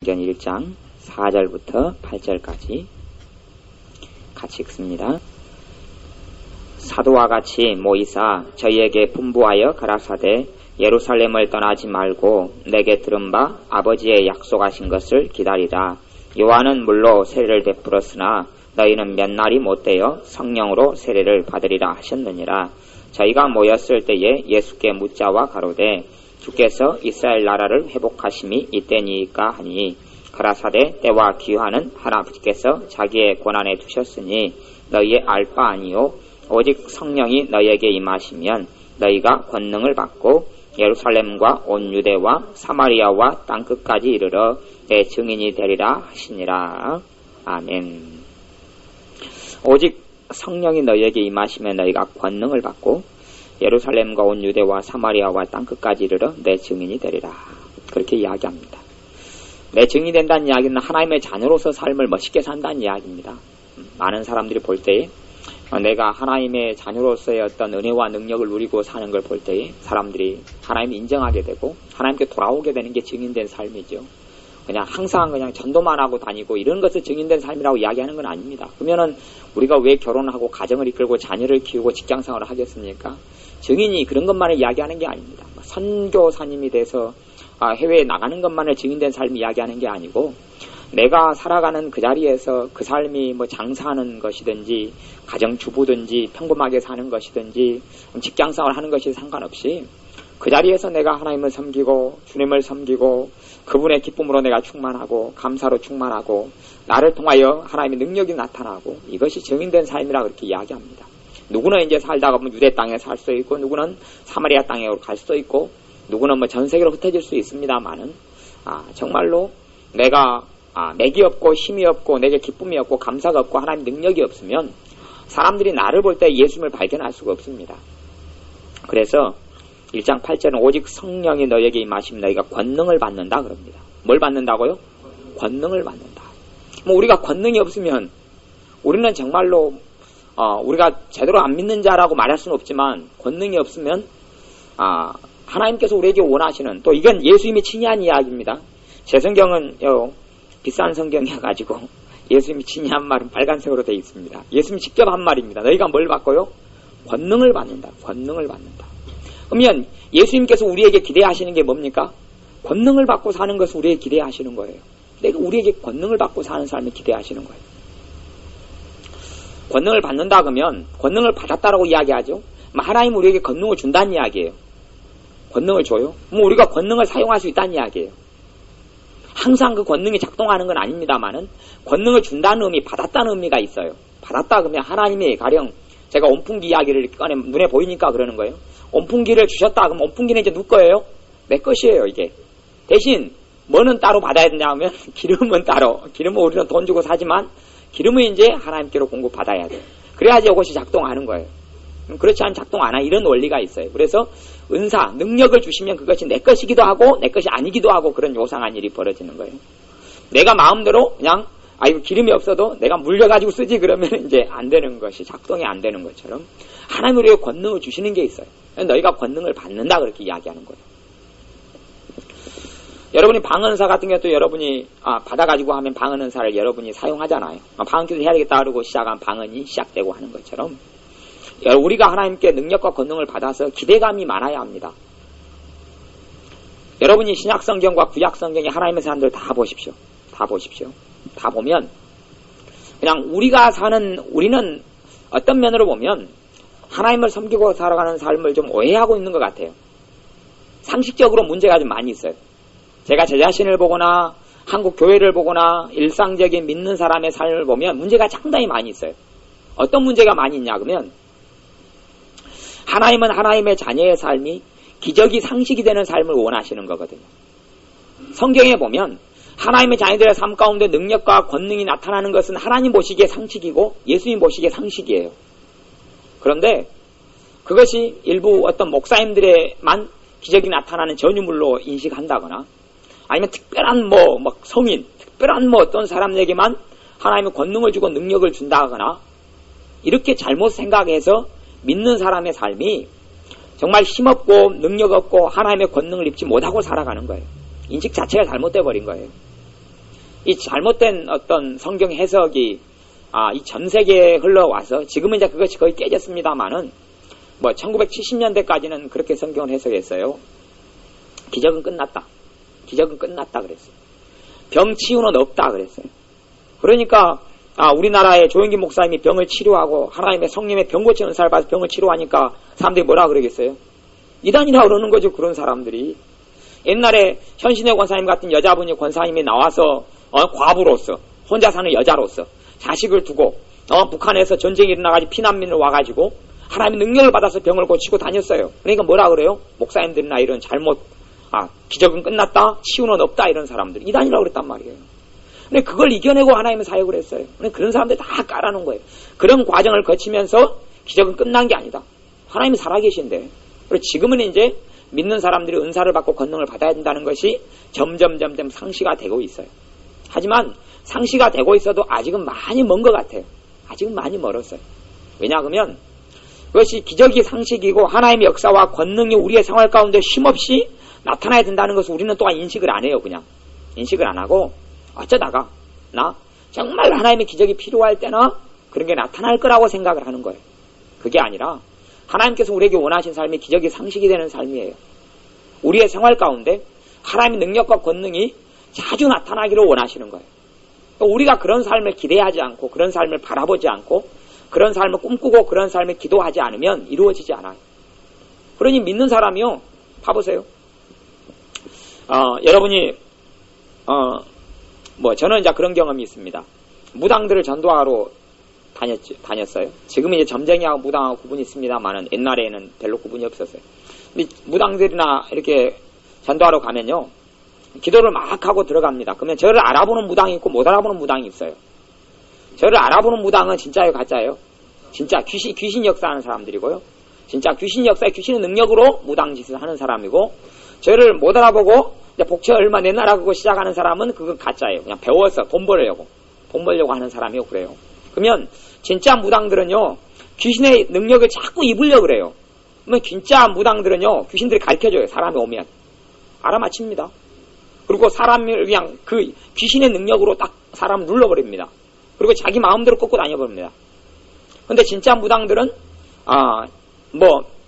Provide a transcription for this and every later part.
사도행전 1장 4절부터 8절까지 같이 읽습니다. 사도와 같이 모이사 저희에게 분부하여 가라사대 예루살렘을 떠나지 말고 내게 들은 바 아버지의 약속하신 것을 기다리라. 요한은 물로 세례를 베풀었으나 너희는 몇 날이 못되어 성령으로 세례를 받으리라 하셨느니라. 저희가 모였을 때에 예수께 묻자와 가로되 주께서 이스라엘 나라를 회복하심이 이때니까 하니 가라사대 때와 기한은 하나님께서 자기의 권한에 두셨으니 너희의 알 바 아니요 오직 성령이 너희에게 임하시면 너희가 권능을 받고 예루살렘과 온 유대와 사마리아와 땅끝까지 이르러 내 증인이 되리라 하시니라. 아멘. 오직 성령이 너희에게 임하시면 너희가 권능을 받고 예루살렘과 온 유대와 사마리아와 땅끝까지 이르러 내 증인이 되리라. 그렇게 이야기합니다. 내 증인이 된다는 이야기는 하나님의 자녀로서 삶을 멋있게 산다는 이야기입니다. 많은 사람들이 볼 때에 내가 하나님의 자녀로서의 어떤 은혜와 능력을 누리고 사는 걸 볼 때에 사람들이 하나님을 인정하게 되고 하나님께 돌아오게 되는 게 증인된 삶이죠. 그냥 항상 그냥 전도만 하고 다니고 이런 것을 증인된 삶이라고 이야기하는 건 아닙니다. 그러면은 우리가 왜 결혼하고 가정을 이끌고 자녀를 키우고 직장생활을 하겠습니까? 증인이 그런 것만을 이야기하는 게 아닙니다. 선교사님이 돼서 해외에 나가는 것만을 증인된 삶을 이야기하는 게 아니고 내가 살아가는 그 자리에서 그 삶이 장사하는 것이든지 가정주부든지 평범하게 사는 것이든지 직장생활을 하는 것이 상관없이 그 자리에서 내가 하나님을 섬기고 주님을 섬기고 그분의 기쁨으로 내가 충만하고 감사로 충만하고 나를 통하여 하나님의 능력이 나타나고 이것이 증인된 삶이라 그렇게 이야기합니다. 누구는 이제 살다가 보면 유대 땅에 살 수 있고 누구는 사마리아 땅에 갈 수도 있고 누구는 전 세계로 흩어질 수 있습니다만은 정말로 내가 맥이 없고 힘이 없고 내게 기쁨이 없고 감사가 없고 하나님 능력이 없으면 사람들이 나를 볼 때 예수님을 발견할 수가 없습니다. 그래서 1장 8절은 오직 성령이 너에게 임하시면 너희가 권능을 받는다 그럽니다. 뭘 받는다고요? 권능을 받는다. 우리가 권능이 없으면 우리는 정말로 우리가 제대로 안 믿는 자라고 말할 수는 없지만 권능이 없으면 하나님께서 우리에게 원하시는 또 이건 예수님이 친히 한 이야기입니다. 제 성경은 비싼 성경이어가지고 예수님이 친히 한 말은 빨간색으로 되어 있습니다. 예수님이 직접 한 말입니다. 너희가 뭘 받고요? 권능을 받는다. 권능을 받는다. 그러면 예수님께서 우리에게 기대하시는 게 뭡니까? 권능을 받고 사는 것을 우리에게 기대하시는 거예요. 내가 우리에게 권능을 받고 사는 삶을 기대하시는 거예요. 권능을 받는다 그러면 권능을 받았다라고 이야기하죠. 하나님 우리에게 권능을 준다는 이야기예요. 권능을 줘요. 우리가 권능을 사용할 수 있다는 이야기예요. 항상 그 권능이 작동하는 건 아닙니다만은 권능을 준다는 의미, 받았다는 의미가 있어요. 받았다 그러면 하나님이 가령 제가 온풍기 이야기를 꺼내 눈에 보이니까 그러는 거예요. 온풍기를 주셨다 그러면 온풍기는 이제 누구 거예요? 내 것이에요 이게. 대신 뭐는 따로 받아야 되냐 하면 기름은 따로. 기름은 우리는 돈 주고 사지만 기름은 이제 하나님께로 공급받아야 돼요. 그래야지 이것이 작동하는 거예요. 그렇지 않으면 작동 안 하는 이런 원리가 있어요. 그래서 은사, 능력을 주시면 그것이 내 것이기도 하고 내 것이 아니기도 하고 그런 요상한 일이 벌어지는 거예요. 내가 마음대로 그냥 이거 기름이 없어도 내가 물려가지고 쓰지 그러면 이제 안 되는 것이 작동이 안 되는 것처럼 하나님 우리에게 권능을 주시는 게 있어요. 너희가 권능을 받는다 그렇게 이야기하는 거예요. 여러분이 방언사 같은 경우도 여러분이 받아가지고 하면 방언은사를 여러분이 사용하잖아요. 방언기도 해야 되겠다 그러고 시작한 방언이 시작되고 하는 것처럼 우리가 하나님께 능력과 권능을 받아서 기대감이 많아야 합니다. 여러분이 신약성경과 구약성경의 하나님의 사람들 다 보십시오. 다 보십시오. 다 보면 그냥 우리는 어떤 면으로 보면 하나님을 섬기고 살아가는 삶을 좀 오해하고 있는 것 같아요. 상식적으로 문제가 좀 많이 있어요. 제가 제 자신을 보거나 한국 교회를 보거나 일상적인 믿는 사람의 삶을 보면 문제가 상당히 많이 있어요. 어떤 문제가 많이 있냐 그러면 하나님은 하나님의 자녀의 삶이 기적이 상식이 되는 삶을 원하시는 거거든요. 성경에 보면 하나님의 자녀들의 삶 가운데 능력과 권능이 나타나는 것은 하나님 보시기에 상식이고 예수님 보시기에 상식이에요. 그런데 그것이 일부 어떤 목사님들에만 기적이 나타나는 전유물로 인식한다거나 아니면 특별한 성인, 특별한 어떤 사람에게만 하나님의 권능을 주고 능력을 준다거나 이렇게 잘못 생각해서 믿는 사람의 삶이 정말 힘없고 능력 없고 하나님의 권능을 입지 못하고 살아가는 거예요. 인식 자체가 잘못돼 버린 거예요. 이 잘못된 어떤 성경 해석이 이 전 세계에 흘러와서 지금은 이제 그것이 거의 깨졌습니다만은 뭐 1970년대까지는 그렇게 성경을 해석했어요. 기적은 끝났다. 기적은 끝났다 그랬어요. 병 치유는 없다 그랬어요. 그러니까 우리나라의 조영기 목사님이 병을 치료하고 하나님의 성령의 병 고치는 은사를 받아서 병을 치료하니까 사람들이 뭐라 그러겠어요? 이단이라 그러는 거죠. 그런 사람들이. 옛날에 현신의 권사님 같은 여자분이 권사님이 나와서 과부로서 혼자 사는 여자로서 자식을 두고 북한에서 전쟁이 일어나가지고 피난민을 와가지고 하나님의 능력을 받아서 병을 고치고 다녔어요. 그러니까 뭐라 그래요? 목사님들이나 이런 잘못 기적은 끝났다, 치유는 없다 이런 사람들 이단이라고 그랬단 말이에요. 근데 그걸 이겨내고 하나님의 사역을 했어요. 근데 그런 사람들 다 깔아놓은 거예요. 그런 과정을 거치면서 기적은 끝난 게 아니다. 하나님이 살아계신데. 그리고 지금은 이제 믿는 사람들이 은사를 받고 권능을 받아야 된다는 것이 점점 상시가 되고 있어요. 하지만 상시가 되고 있어도 아직은 많이 먼 것 같아요. 아직은 많이 멀었어요. 왜냐하면 그것이 기적이 상식이고 하나님의 역사와 권능이 우리의 생활 가운데 쉼없이 나타나야 된다는 것을 우리는 또한 인식을 안 해요. 그냥 인식을 안 하고 어쩌다가 나 정말 하나님의 기적이 필요할 때나 그런 게 나타날 거라고 생각을 하는 거예요. 그게 아니라 하나님께서 우리에게 원하신 삶이 기적이 상식이 되는 삶이에요. 우리의 생활 가운데 하나님의 능력과 권능이 자주 나타나기를 원하시는 거예요. 우리가 그런 삶을 기대하지 않고 그런 삶을 바라보지 않고 그런 삶을 꿈꾸고 그런 삶을 기도하지 않으면 이루어지지 않아요. 그러니 믿는 사람이요. 봐보세요. 여러분이 저는 이제 그런 경험이 있습니다. 무당들을 전도하러 다녔어요. 지금은 이제 점쟁이하고 무당하고 구분이 있습니다만은 옛날에는 별로 구분이 없었어요. 근데 무당들이나 이렇게 전도하러 가면요. 기도를 막 하고 들어갑니다. 그러면 저를 알아보는 무당이 있고 못 알아보는 무당이 있어요. 저를 알아보는 무당은 진짜예요, 가짜예요? 진짜 귀신 역사하는 사람들이고요. 진짜 귀신 역사에 귀신의 능력으로 무당 짓을 하는 사람이고 저를 못 알아보고 이제 복채 얼마 내놔라고 시작하는 사람은 그건 가짜예요. 그냥 배워서 돈 벌려고 하는 사람이요. 그래요. 그러면 진짜 무당들은요. 귀신의 능력을 자꾸 입으려고 그래요. 그러면 진짜 무당들은요. 귀신들이 가르쳐줘요. 사람이 오면. 알아맞힙니다. 그리고 사람을 그냥 그 귀신의 능력으로 딱 사람을 눌러버립니다. 그리고 자기 마음대로 꺾고 다녀버립니다. 근데 진짜 무당들은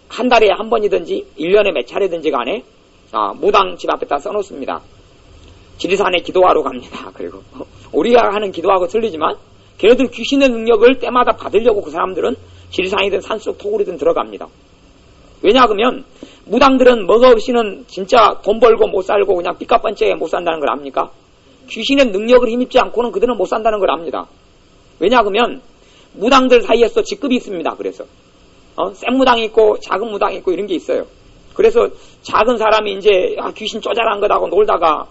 한 달에 한 번이든지 1년에 몇 차례든지 간에 무당 집 앞에다 써놓습니다. 지리산에 기도하러 갑니다. 그리고 우리가 하는 기도하고 틀리지만 걔네들 귀신의 능력을 때마다 받으려고 그 사람들은 지리산이든 산속 토굴이든 들어갑니다. 왜냐하면 무당들은 뭐가 없이는 진짜 돈 벌고 못 살고 그냥 삐까뻔쩍에 못 산다는 걸 압니까? 귀신의 능력을 힘입지 않고는 그들은 못 산다는 걸 압니다. 왜냐하면 무당들 사이에서 직급이 있습니다. 그래서 센 무당이 있고 작은 무당이 있고 이런 게 있어요. 그래서 작은 사람이 이제 귀신 쪼잘한 거다고 놀다가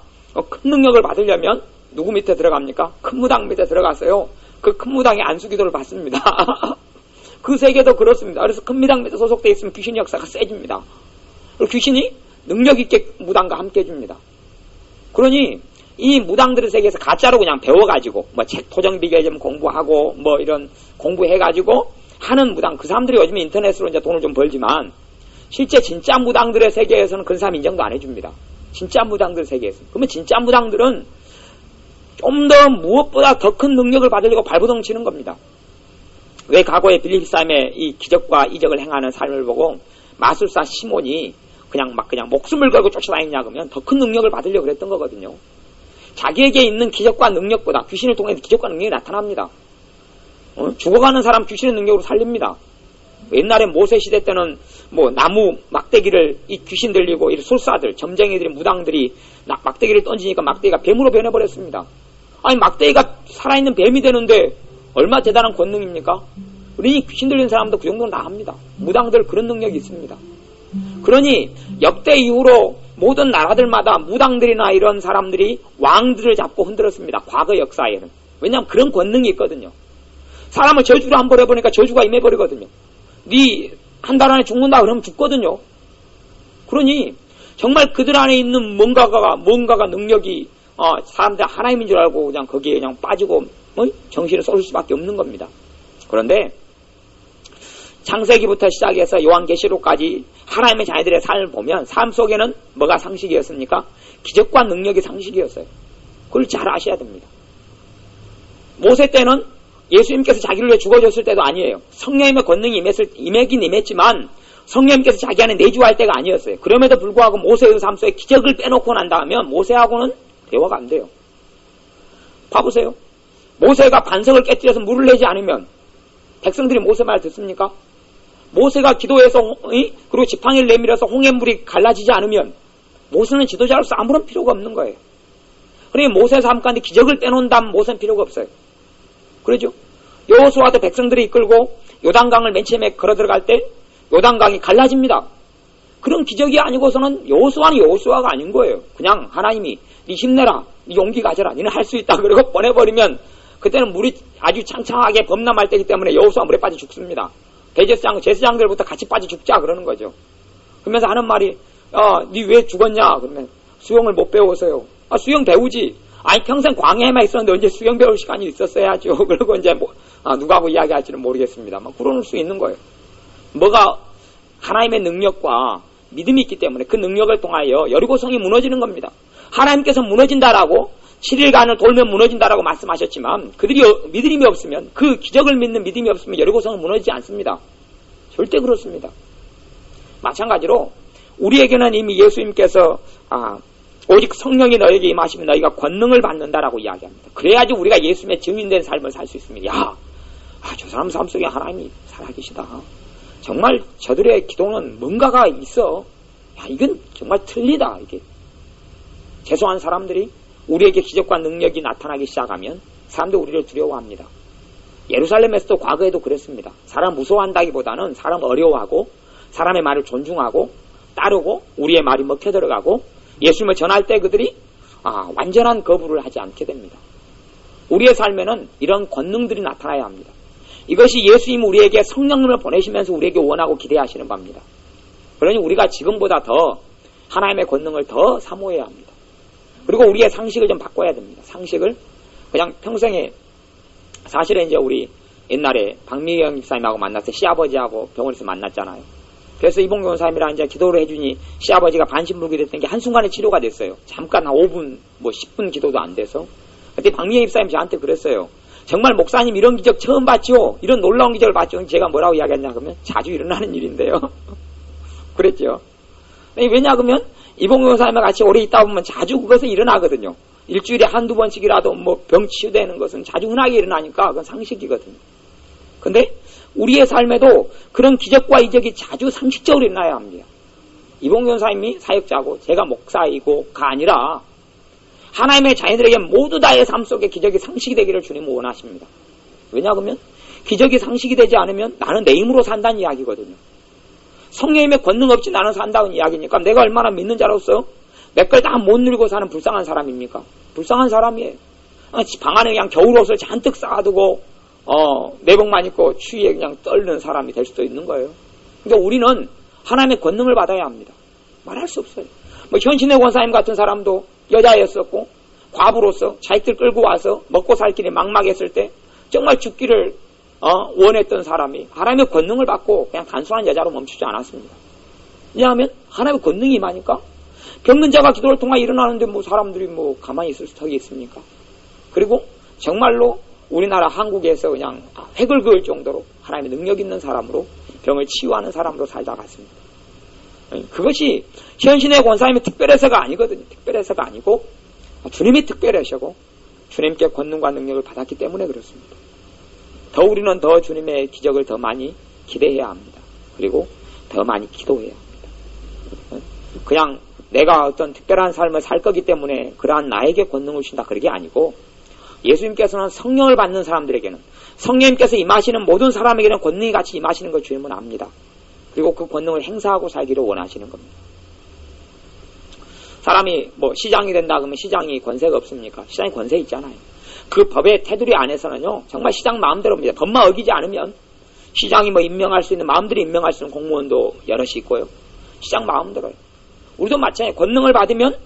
큰 능력을 받으려면 누구 밑에 들어갑니까? 큰 무당 밑에 들어갔어요. 그 큰 무당이 안수기도를 받습니다. 그 세계도 그렇습니다. 그래서 큰 무당 밑에 소속되어 있으면 귀신 역사가 세집니다. 그리고 귀신이 능력 있게 무당과 함께 해줍니다. 그러니 이 무당들의 세계에서 가짜로 그냥 배워가지고 책 토정비결 좀 공부하고 이런 공부해가지고 하는 무당 그 사람들이 요즘 인터넷으로 이제 돈을 좀 벌지만 실제 진짜 무당들의 세계에서는 그런 사람 인정도 안 해줍니다. 진짜 무당들 세계에서. 그러면 진짜 무당들은 좀 더 무엇보다 더 큰 능력을 받으려고 발버둥 치는 겁니다. 왜 과거에 빌립사임의 이 기적과 이적을 행하는 삶을 보고 마술사 시몬이 그냥 목숨을 걸고 쫓아다니냐 그러면 더 큰 능력을 받으려고 그랬던 거거든요. 자기에게 있는 기적과 능력보다 귀신을 통해 기적과 능력이 나타납니다. 죽어가는 사람 귀신의 능력으로 살립니다. 옛날에 모세 시대 때는 나무 막대기를 이 귀신 들리고 이 술사들, 점쟁이들이 무당들이 막대기를 던지니까 막대기가 뱀으로 변해버렸습니다. 아니 막대기가 살아있는 뱀이 되는데 얼마나 대단한 권능입니까? 그러니 귀신 들리는 사람도 그 정도는 다 합니다. 무당들 그런 능력이 있습니다. 그러니 역대 이후로 모든 나라들마다 무당들이나 이런 사람들이 왕들을 잡고 흔들었습니다. 과거 역사에는. 왜냐하면 그런 권능이 있거든요. 사람을 저주를 한 번 해보니까 저주가 임해버리거든요. 네 한 달 안에 죽는다 그러면 죽거든요. 그러니 정말 그들 안에 있는 뭔가가 능력이 사람들 하나님인 줄 알고 그냥 거기에 그냥 빠지고 정신을 쏠 수밖에 없는 겁니다. 그런데 창세기부터 시작해서 요한계시록까지 하나님의 자녀들의 삶을 보면 삶 속에는 뭐가 상식이었습니까? 기적과 능력이 상식이었어요. 그걸 잘 아셔야 됩니다. 모세 때는 예수님께서 자기를 위해 죽어줬을 때도 아니에요. 성령님의 권능이 임했긴 임했지만 성령님께서 자기 안에 내주할 때가 아니었어요. 그럼에도 불구하고 모세의 삶 속에 기적을 빼놓고 난다 하면 모세하고는 대화가 안 돼요. 봐보세요. 모세가 반석을 깨뜨려서 물을 내지 않으면 백성들이 모세 말 듣습니까? 모세가 기도해서 그리고 지팡이를 내밀어서 홍해물이 갈라지지 않으면 모세는 지도자로서 아무런 필요가 없는 거예요. 그러니 모세 삶 가운데 기적을 빼놓는다면 모세는 필요가 없어요. 그러죠? 여호수아도 백성들이 이끌고 요단강을 맨 처음에 걸어 들어갈 때 요단강이 갈라집니다. 그런 기적이 아니고서는 여호수아는 여호수아가 아닌 거예요. 그냥 하나님이 네 힘내라, 네 용기 가져라, 너는 할 수 있다 그러고 보내버리면 그때는 물이 아주 창창하게 범람할 때이기 때문에 여호수아 물에 빠져 죽습니다. 제사장들부터 같이 빠져 죽자 그러는 거죠. 그러면서 하는 말이 네 왜 죽었냐 그러면 수영을 못 배워서요. 수영 배우지. 아니 평생 광야에만 있었는데 언제 수영 배울 시간이 있었어야죠. 그리고 이제 누구하고 이야기할지는 모르겠습니다만 그럴 수 있는 거예요. 뭐가 하나님의 능력과 믿음이 있기 때문에 그 능력을 통하여 여리고성이 무너지는 겁니다. 하나님께서 무너진다라고 7일간을 돌면 무너진다라고 말씀하셨지만 그들이 믿음이 없으면 그 기적을 믿는 믿음이 없으면 여리고성은 무너지지 않습니다. 절대 그렇습니다. 마찬가지로 우리에게는 이미 예수님께서 오직 성령이 너에게 임하시면 너희가 권능을 받는다라고 이야기합니다. 그래야지 우리가 예수님의 증인된 삶을 살 수 있습니다. 저 사람 삶 속에 하나님이 살아계시다. 정말 저들의 기도는 뭔가가 있어. 이건 정말 틀리다. 이게 죄송한 사람들이 우리에게 기적과 능력이 나타나기 시작하면 사람들이 우리를 두려워합니다. 예루살렘에서도 과거에도 그랬습니다. 사람 무서워한다기보다는 사람 어려워하고 사람의 말을 존중하고 따르고 우리의 말이 먹혀 들어가고 예수님을 전할 때 그들이 완전한 거부를 하지 않게 됩니다. 우리의 삶에는 이런 권능들이 나타나야 합니다. 이것이 예수님이 우리에게 성령님을 보내시면서 우리에게 원하고 기대하시는 바입니다. 그러니 우리가 지금보다 더 하나님의 권능을 더 사모해야 합니다. 그리고 우리의 상식을 좀 바꿔야 됩니다. 상식을 그냥 평생에 사실은 이제 우리 옛날에 박미경 집사님하고 만났을 때 시아버지하고 병원에서 만났잖아요. 그래서 이봉규 원사님이랑 이제 기도를 해주니 시아버지가 반신불기 됐던 게 한순간에 치료가 됐어요. 잠깐 한 5분, 10분 기도도 안 돼서. 그때 박미경 집사님 저한테 그랬어요. 정말 목사님 이런 기적 처음 봤죠? 이런 놀라운 기적을 봤죠? 제가 뭐라고 이야기했냐 그러면 자주 일어나는 일인데요. 그랬죠. 왜냐 그러면 이봉규 원사님과 같이 오래 있다 보면 자주 그것은 일어나거든요. 일주일에 한두 번씩이라도 병 치유되는 것은 자주 흔하게 일어나니까 그건 상식이거든요. 근데 우리의 삶에도 그런 기적과 이적이 자주 상식적으로 일어나야 합니다. 이봉규 원사님이 사역자고 제가 목사이고가 아니라 하나님의 자녀들에게 모두 다의 삶 속에 기적이 상식이 되기를 주님은 원하십니다. 왜냐하면 기적이 상식이 되지 않으면 나는 내 힘으로 산다는 이야기거든요. 성령님의 권능 없이 나는 산다는 이야기니까 내가 얼마나 믿는 자로서 몇 걸 다 못 누리고 사는 불쌍한 사람입니까? 불쌍한 사람이에요. 방 안에 그냥 겨울옷을 잔뜩 쌓아두고 내복만 입고 추위에 그냥 떨는 사람이 될 수도 있는 거예요. 그러니까 우리는 하나님의 권능을 받아야 합니다. 말할 수 없어요. 현신의 권사님 같은 사람도 여자였었고 과부로서 자식들 끌고 와서 먹고 살 길이 막막했을 때 정말 죽기를 원했던 사람이 하나님의 권능을 받고 그냥 단순한 여자로 멈추지 않았습니다. 왜냐하면 하나님의 권능이 임하니까 병든 자가 기도를 통해 일어나는데 사람들이 가만히 있을 턱이 있습니까? 그리고 정말로 우리나라 한국에서 그냥 획을 그을 정도로 하나님의 능력 있는 사람으로 병을 치유하는 사람으로 살다 갔습니다. 그것이 현신의 권사님의 특별해서가 아니거든요. 특별해서가 아니고 주님이 특별하시고 주님께 권능과 능력을 받았기 때문에 그렇습니다. 더 우리는 더 주님의 기적을 더 많이 기대해야 합니다. 그리고 더 많이 기도해야 합니다. 그냥 내가 어떤 특별한 삶을 살 거기 때문에 그러한 나에게 권능을 주신다 그런 게 아니고 예수님께서는 성령을 받는 사람들에게는 성령님께서 임하시는 모든 사람에게는 권능이 같이 임하시는 걸 주님은 압니다. 그리고 그 권능을 행사하고 살기를 원하시는 겁니다. 사람이 시장이 된다 그러면 시장이 권세가 없습니까? 시장이 권세 있잖아요. 그 법의 테두리 안에서는요 정말 시장 마음대로입니다. 법만 어기지 않으면 시장이 임명할 수 있는 마음대로 임명할 수 있는 공무원도 여럿이 있고요. 시장 마음대로요. 우리도 마찬가지예요. 권능을 받으면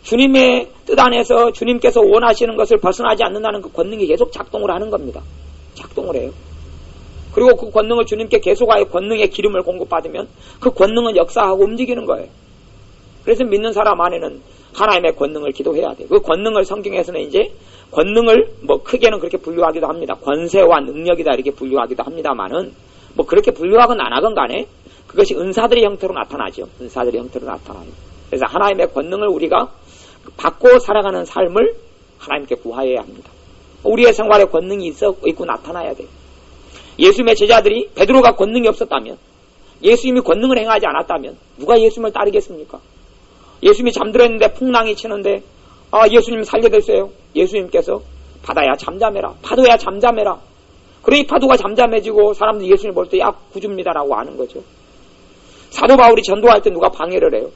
주님의 뜻 안에서 주님께서 원하시는 것을 벗어나지 않는다는 그 권능이 계속 작동을 하는 겁니다. 작동을 해요. 그리고 그 권능을 주님께 계속하여 권능의 기름을 공급받으면 그 권능은 역사하고 움직이는 거예요. 그래서 믿는 사람 안에는 하나님의 권능을 기도해야 돼. 그 권능을 성경에서는 이제 권능을 뭐 크게는 그렇게 분류하기도 합니다. 권세와 능력이다 이렇게 분류하기도 합니다만은 뭐 그렇게 분류하건 안 하건 간에 그것이 은사들의 형태로 나타나죠. 은사들의 형태로 나타나요. 그래서 하나님의 권능을 우리가 받고 살아가는 삶을 하나님께 구하여야 합니다. 우리의 생활에 권능이 있고 나타나야 돼요. 예수님의 제자들이 베드로가 권능이 없었다면, 예수님이 권능을 행하지 않았다면 누가 예수님을 따르겠습니까? 예수님이 잠들었는데 풍랑이 치는데 예수님 살려드세요. 예수님께서 바다야 잠잠해라, 파도야 잠잠해라. 그러니 파도가 잠잠해지고 사람들이 예수님을 볼 때 야 구줍니다라고 하는 거죠. 사도 바울이 전도할 때 누가 방해를 해요?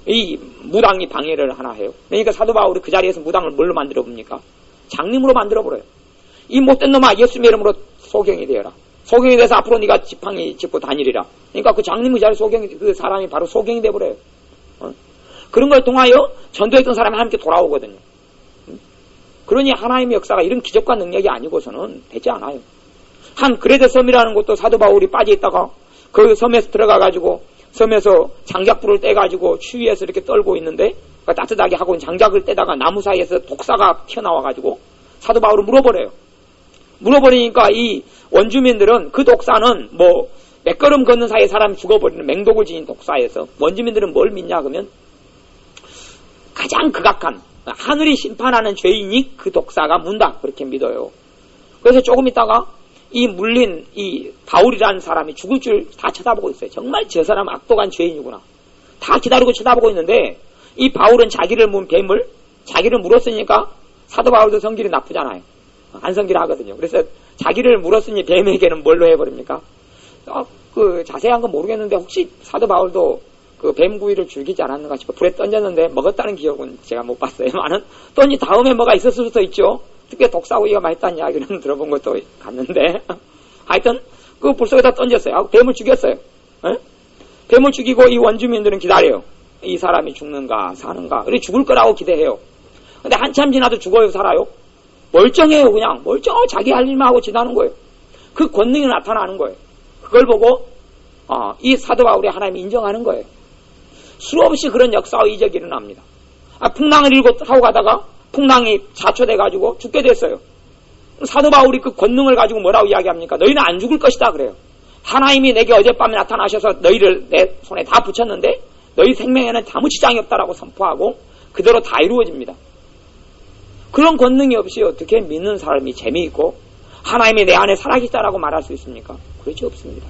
이 무당이 방해를 하나 해요. 그러니까 사도 바울이 그 자리에서 무당을 뭘로 만들어 봅니까? 장님으로 만들어 버려요. 이 못된 놈아 예수님의 이름으로 소경이 되어라. 소경이 돼서 앞으로 네가 지팡이 짚고 다니리라. 그러니까 그 장님 그 자리 소경이, 그 사람이 바로 소경이 돼 버려요. 그런 걸 통하여 전도했던 사람이 하나님께 돌아오거든요. 그러니 하나님의 역사가 이런 기적과 능력이 아니고서는 되지 않아요. 한 그레데 섬이라는 곳도 사도 바울이 빠져 있다가 그 섬에서 들어가 가지고 섬에서 장작불을 떼가지고 추위에서 이렇게 떨고 있는데 따뜻하게 하고 장작을 떼다가 나무 사이에서 독사가 튀어나와가지고 사도 바울을 물어버려요. 물어버리니까 이 원주민들은 그 독사는 뭐 몇 걸음 걷는 사이에 사람이 죽어버리는 맹독을 지닌 독사에서 원주민들은 뭘 믿냐 그러면 가장 극악한 하늘이 심판하는 죄인이 그 독사가 문다 그렇게 믿어요. 그래서 조금 있다가 이 물린 이 바울이라는 사람이 죽을 줄 다 쳐다보고 있어요. 정말 저 사람 악독한 죄인이구나. 다 기다리고 쳐다보고 있는데 이 바울은 자기를 문 뱀을 자기를 물었으니까 사도 바울도 성질이 나쁘잖아요. 안 성질하거든요. 그래서 자기를 물었으니 뱀에게는 뭘로 해버립니까? 그 자세한 건 모르겠는데 혹시 사도 바울도 그 뱀구이를 즐기지 않았는가 싶어 불에 던졌는데 먹었다는 기억은 제가 못 봤어요만은 던지 다음에 뭐가 있었을 수도 있죠. 특히 독사구이가 맛있다는 이야기는 들어본 것도 같는데 하여튼 그 불 속에다 던졌어요. 뱀을 죽였어요. 에? 뱀을 죽이고 이 원주민들은 기다려요. 이 사람이 죽는가 사는가. 그래 죽을 거라고 기대해요. 근데 한참 지나도 죽어요 살아요? 멀쩡해요. 그냥 멀쩡하고 자기 할 일만 하고 지나는 거예요. 그 권능이 나타나는 거예요. 그걸 보고 이 사도 바울이 하나님이 인정하는 거예요. 수없이 그런 역사와 이적이 일어납니다. 풍랑을 하고 가다가 풍랑이 자초돼가지고 죽게 됐어요. 사도 바울이 그 권능을 가지고 뭐라고 이야기합니까? 너희는 안 죽을 것이다 그래요. 하나님이 내게 어젯밤에 나타나셔서 너희를 내 손에 다 붙였는데 너희 생명에는 아무 지장이 없다라고 선포하고 그대로 다 이루어집니다. 그런 권능이 없이 어떻게 믿는 사람이 재미있고 하나님이 내 안에 살아계시다라고 말할 수 있습니까? 그렇지 없습니다.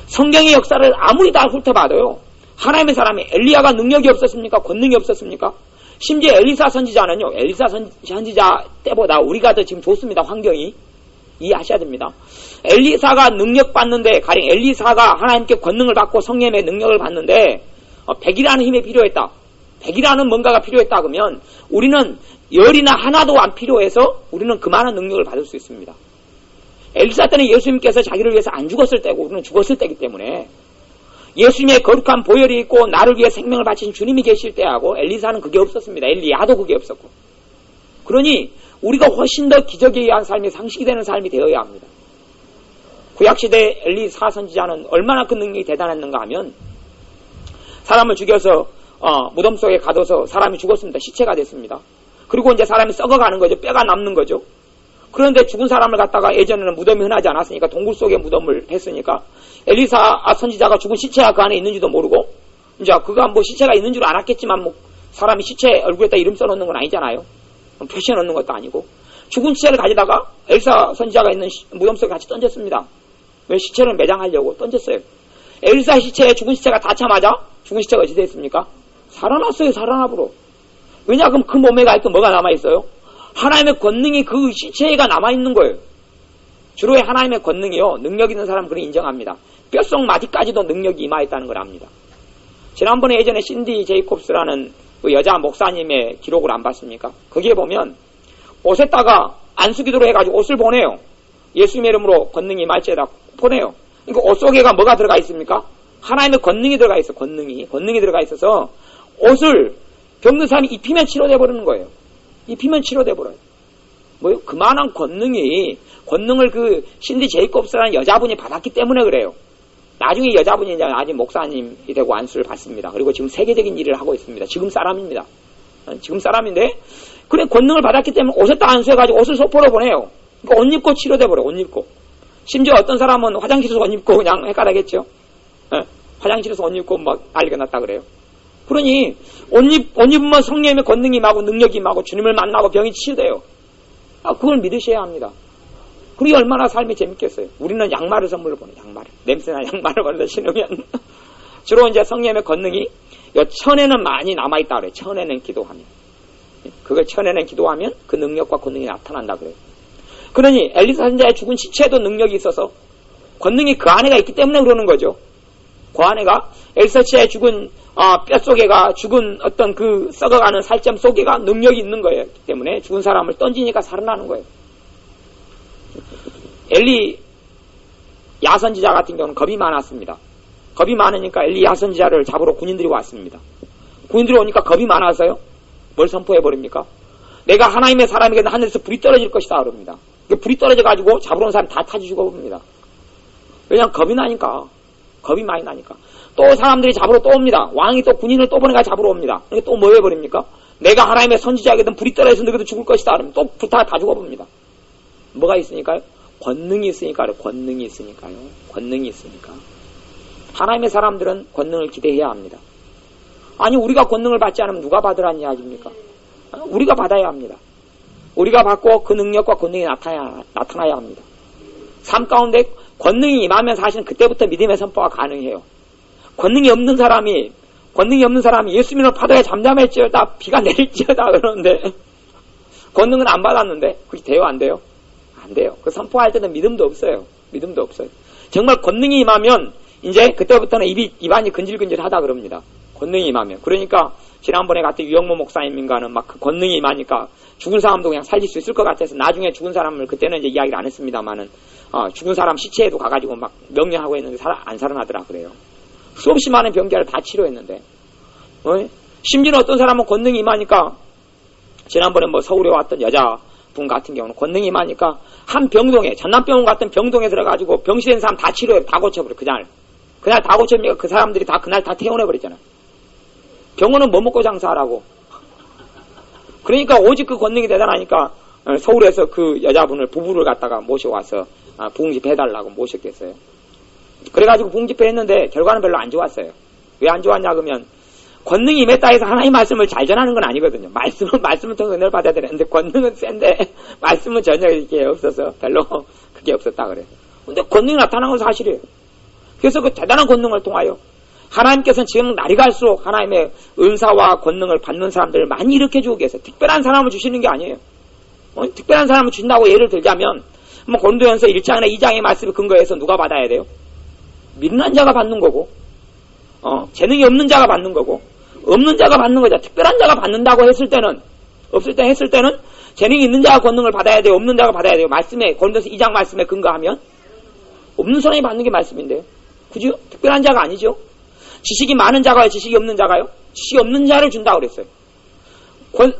성경의 역사를 아무리 다 훑어봐도요. 하나님의 사람이 엘리야가 능력이 없었습니까? 권능이 없었습니까? 심지어 엘리사 선지자는요. 엘리사 선지자 때보다 우리가 더 지금 좋습니다. 환경이. 이해하셔야 됩니다. 엘리사가 능력 받는데 가령 엘리사가 하나님께 권능을 받고 성령의 능력을 받는데 100이라는 힘이 필요했다. 100이라는 뭔가가 필요했다 그러면 우리는 열이나 하나도 안 필요해서 우리는 그만한 능력을 받을 수 있습니다. 엘리사 때는 예수님께서 자기를 위해서 안 죽었을 때고 우리는 죽었을 때이기 때문에 예수님의 거룩한 보혈이 있고 나를 위해 생명을 바친 주님이 계실 때하고 엘리사는 그게 없었습니다. 엘리야도 그게 없었고. 그러니 우리가 훨씬 더 기적에 의한 삶이 상식이 되는 삶이 되어야 합니다. 구약시대 엘리사 선지자는 얼마나 그 능력이 대단했는가 하면 사람을 죽여서 무덤 속에 가둬서 사람이 죽었습니다. 시체가 됐습니다. 그리고 이제 사람이 썩어가는 거죠. 뼈가 남는 거죠. 그런데 죽은 사람을 갖다가 예전에는 무덤이 흔하지 않았으니까 동굴 속에 무덤을 했으니까 엘리사 선지자가 죽은 시체가 그 안에 있는지도 모르고 이제 그가 뭐 시체가 있는 줄 알았겠지만 뭐 사람이 시체 얼굴에다 이름 써놓는 건 아니잖아요. 표시해 놓는 것도 아니고 죽은 시체를 가져다가 엘리사 선지자가 있는 무덤 속에 같이 던졌습니다. 왜 시체를 매장하려고 던졌어요. 엘리사 시체에 죽은 시체가 닿자마자 죽은 시체가 어찌 됐습니까? 살아났어요. 살아나버려. 왜냐 그럼 그 몸에 가 있던 뭐가 남아있어요? 하나님의 권능이 그 시체가 남아있는 거예요. 주로의 하나님의 권능이요. 능력 있는 사람은 그걸 인정합니다. 뼛속 마디까지도 능력이 임하였다는 걸 압니다. 지난번에 예전에 신디 제이콥스라는 그 여자 목사님의 기록을 안 봤습니까? 거기에 보면 옷에다가 안수기도로 해가지고 옷을 보내요. 예수님의 이름으로 권능이 임할지에다 보내요. 그러니까 옷 속에가 뭐가 들어가 있습니까? 하나님의 권능이 들어가 있어. 권능이 들어가 있어서 옷을 겪는 사람이 입히면 치료돼 버리는 거예요. 입히면 치료돼 버려요. 뭐요? 그만한 권능을 그 신디 제이콥스라는 여자분이 받았기 때문에 그래요. 나중에 여자분이 이제 아직 목사님이 되고 안수를 받습니다. 그리고 지금 세계적인 일을 하고 있습니다. 지금 사람입니다. 지금 사람인데, 그래, 권능을 받았기 때문에 옷을 다 안수해가지고 옷을 소포로 보내요. 그러니까 옷 입고 치료돼 버려, 옷 입고. 심지어 어떤 사람은 화장실에서 옷 입고 그냥 헷갈하겠죠. 화장실에서 옷 입고 막 난리가 났다 그래요. 그러니, 옷 입으면 성령의 권능이 임하고 능력이 임하고 주님을 만나고 병이 치유돼요. 그걸 믿으셔야 합니다. 그게 얼마나 삶이 재밌겠어요. 우리는 양말을 선물로 보내, 양말을. 냄새나 양말을 보내다 신으면. 주로 이제 성령의 권능이 요 천에는 많이 남아있다 그래요. 천에는 기도하면. 그걸 천에는 기도하면 그 능력과 권능이 나타난다 그래요. 그러니 엘리사 선지자의 죽은 시체에도 능력이 있어서 권능이 그 안에가 있기 때문에 그러는 거죠. 그 안에가 엘리사 선지자의 죽은 뼛속에가 죽은 어떤 그 썩어가는 살점 속에가 능력이 있는 거예요. 때문에 죽은 사람을 던지니까 살아나는 거예요. 엘리 야선지자 같은 경우는 겁이 많았습니다. 겁이 많으니까 엘리 야선지자를 잡으러 군인들이 왔습니다. 군인들이 오니까 겁이 많아서요. 뭘 선포해버립니까? 내가 하나님의 사람이겠는데 하늘에서 불이 떨어질 것이다 그럽니다. 불이 떨어져가지고 잡으러 온 사람 다 타지 죽어봅니다. 왜냐하면 겁이 나니까. 겁이 많이 나니까. 또 사람들이 잡으러 또 옵니다. 왕이 또 군인을 또 보내가 잡으러 옵니다. 그러니까 또 뭐 해버립니까? 내가 하나님의 선지자이거든 불이 떨어져서 너희도 죽을 것이다 그러면 또 불타가 다 죽어봅니다. 뭐가 있으니까요? 권능이 있으니까요. 권능이 있으니까요. 권능이 있으니까. 하나님의 사람들은 권능을 기대해야 합니다. 아니 우리가 권능을 받지 않으면 누가 받으라는 이야기입니까? 우리가 받아야 합니다. 우리가 받고 그 능력과 권능이 나타나야 합니다. 삶 가운데 권능이 임하면 사실은 그때부터 믿음의 선포가 가능해요. 권능이 없는 사람이 예수 믿는 파도에 잠잠할지어다 비가 내릴지어다 그러는데 권능은 안 받았는데 그게 돼요 안 돼요? 안 돼요. 그 선포할 때는 믿음도 없어요. 믿음도 없어요. 정말 권능이 임하면 이제 그때부터는 입안이 근질근질하다 그럽니다. 권능이 임하면. 그러니까 지난번에 갔던 유영모 목사님인가는 막 그 권능이 임하니까 죽은 사람도 그냥 살릴 수 있을 것 같아서 나중에 죽은 사람을 그때는 이제 이야기를 안 했습니다만은 죽은 사람 시체에도 가가지고 막 명령하고 했는데 안 살아나더라 그래요. 수없이 많은 병기를 다 치료했는데 심지어 어떤 사람은 권능이 임하니까 지난번에 뭐 서울에 왔던 여자분 같은 경우는 권능이 임하니까 한 병동에 전남병원 같은 병동에 들어가지고 병실에 있는 사람 다 치료해 다 고쳐버려 그날 다 고쳐버리니까 그 사람들이 다 그날 다 퇴원해버리잖아요. 병원은 뭐 먹고 장사하라고. 그러니까 오직 그 권능이 대단하니까 서울에서 그 여자분을 부부를 갖다가 모셔와서 부흥집회 해달라고 모셨겠어요. 그래가지고 부흥집회 했는데 결과는 별로 안 좋았어요. 왜 안 좋았냐 그러면 권능이 임했다 해서 하나님 말씀을 잘 전하는 건 아니거든요. 말씀을 통해서 은혜를 받아야 되는데 권능은 센데 말씀은 전혀 이렇게 없어서 별로 그게 없었다 그래요. 근데 권능이 나타난 건 사실이에요. 그래서 그 대단한 권능을 통하여 하나님께서는 지금 날이 갈수록 하나님의 은사와 권능을 받는 사람들을 많이 일으켜주고 계세요. 특별한 사람을 주시는 게 아니에요. 특별한 사람을 주신다고 예를 들자면 고린도전서 1장이나 2장의 말씀을 근거해서 누가 받아야 돼요? 믿는 자가 받는 거고 재능이 없는 자가 받는 거고 없는 자가 받는 거죠. 특별한 자가 받는다고 했을 때는 재능이 있는 자가 권능을 받아야 돼요. 없는 자가 받아야 돼요. 말씀에 고린도전서 2장 말씀에 근거하면 없는 사람이 받는 게 말씀인데요. 그죠? 특별한 자가 아니죠. 지식이 많은 자가요? 지식이 없는 자가요? 지식이 없는 자를 준다고 그랬어요.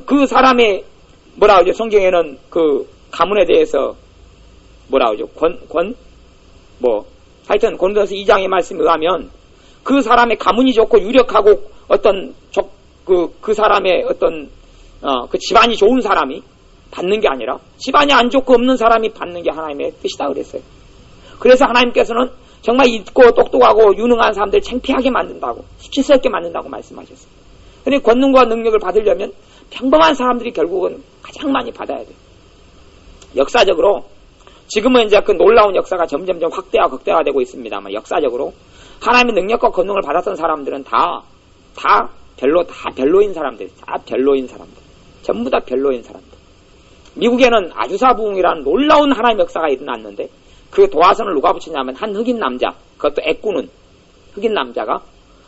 그 사람의 뭐라 그러죠? 성경에는 그 가문에 대해서 뭐라 그러죠? 하여튼 고린도전서 2장의 말씀에 의하면 그 사람의 가문이 좋고 유력하고 어떤 그 사람의 어떤 그 집안이 좋은 사람이 받는 게 아니라 집안이 안 좋고 없는 사람이 받는 게 하나님의 뜻이다 그랬어요. 그래서 하나님께서는 정말 있고 똑똑하고 유능한 사람들 창피하게 만든다고 수치스럽게 만든다고 말씀하셨어요. 그런데 권능과 능력을 받으려면 평범한 사람들이 결국은 가장 많이 받아야 돼요. 역사적으로 지금은 이제 그 놀라운 역사가 점점점 확대와 극대화 되고 있습니다만 역사적으로 하나님의 능력과 권능을 받았던 사람들은 다 별로인 사람들. 전부 다 별로인 사람들. 미국에는 아주사 부흥이라는 놀라운 하나님의 역사가 일어났는데 그 도화선을 누가 붙였냐면 한 흑인 남자, 그것도 애꾸는 흑인 남자가